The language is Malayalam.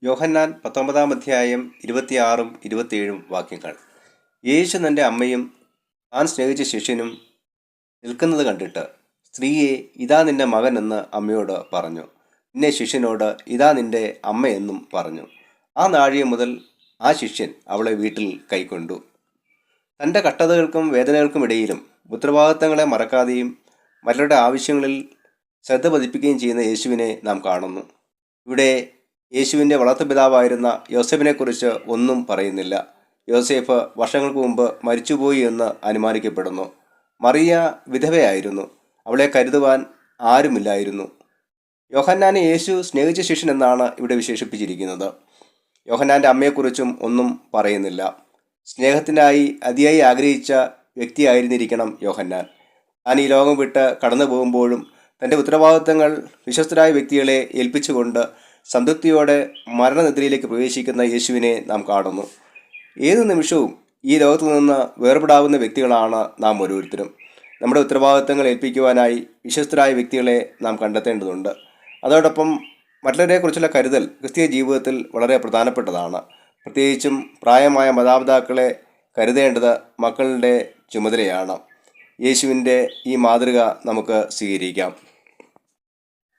യോഹന്നാൻ 19 അധ്യായം 26-27 വാക്യങ്ങൾ. യേശു തൻ്റെ അമ്മയും താൻ സ്നേഹിച്ച ശിഷ്യനും നിൽക്കുന്നത് കണ്ടിട്ട്, സ്ത്രീയെ, ഇതാ നിന്റെ മകൻ എന്ന് അമ്മയോട് പറഞ്ഞു. പിന്നെ ശിഷ്യനോട്, ഇതാ നിന്റെ അമ്മയെന്നും പറഞ്ഞു. ആ നാഴിക മുതൽ ആ ശിഷ്യൻ അവളെ വീട്ടിൽ കൈക്കൊണ്ടു. തൻ്റെ കഷ്ടതകൾക്കും വേദനകൾക്കും ഇടയിലും ഉത്തരവാദിത്തങ്ങളെ മറക്കാതെയും മറ്റുള്ളവരുടെ ആവശ്യങ്ങളിൽ ശ്രദ്ധ പതിപ്പിക്കുകയും ചെയ്യുന്ന യേശുവിനെ നാം കാണുന്നു. ഇവിടെ യേശുവിൻ്റെ വളർത്തുപിതാവായിരുന്ന യോസേഫിനെക്കുറിച്ച് ഒന്നും പറയുന്നില്ല. യോസേഫ് വർഷങ്ങൾക്ക് മുമ്പ് മരിച്ചുപോയി എന്ന് അനുമാനിക്കപ്പെടുന്നു. മറിയ വിധവയായിരുന്നു. അവളെ കരുതുവാൻ ആരുമില്ലായിരുന്നു. യോഹന്നാനെ യേശു സ്നേഹിച്ച ശിഷ്യൻ എന്നാണ് ഇവിടെ വിശേഷിപ്പിച്ചിരിക്കുന്നത്. യോഹന്നാൻ്റെ അമ്മയെക്കുറിച്ചും ഒന്നും പറയുന്നില്ല. സ്നേഹത്തിനായി അതിയായി ആഗ്രഹിച്ച വ്യക്തിയായിരുന്നിരിക്കണം യോഹന്നാൻ. താൻ ഈ ലോകം വിട്ട് കടന്നു പോകുമ്പോഴും തൻ്റെ ഉത്തരവാദിത്തങ്ങൾ വിശ്വസ്തരായ വ്യക്തികളെ ഏൽപ്പിച്ചുകൊണ്ട് സംതൃപ്തിയോടെ മരണനിദ്രയിലേക്ക് പ്രവേശിക്കുന്ന യേശുവിനെ നാം കാണുന്നു. ഏതു നിമിഷവും ഈ ലോകത്തു നിന്ന് വേർപെടാവുന്ന വ്യക്തികളാണ് നാം ഓരോരുത്തരും. നമ്മുടെ ഉത്തരവാദിത്തങ്ങൾ ഏൽപ്പിക്കുവാനായി വിശ്വസ്തരായ വ്യക്തികളെ നാം കണ്ടെത്തേണ്ടതുണ്ട്. അതോടൊപ്പം മറ്റുള്ളവരെക്കുറിച്ചുള്ള കരുതൽ ക്രിസ്തീയ ജീവിതത്തിൽ വളരെ പ്രധാനപ്പെട്ടതാണ്. പ്രത്യേകിച്ചും പ്രായമായ മാതാപിതാക്കളെ കരുതേണ്ടത് മക്കളുടെ ചുമതലയാണ്. യേശുവിൻ്റെ ഈ മാതൃക നമുക്ക് സ്വീകരിക്കാം.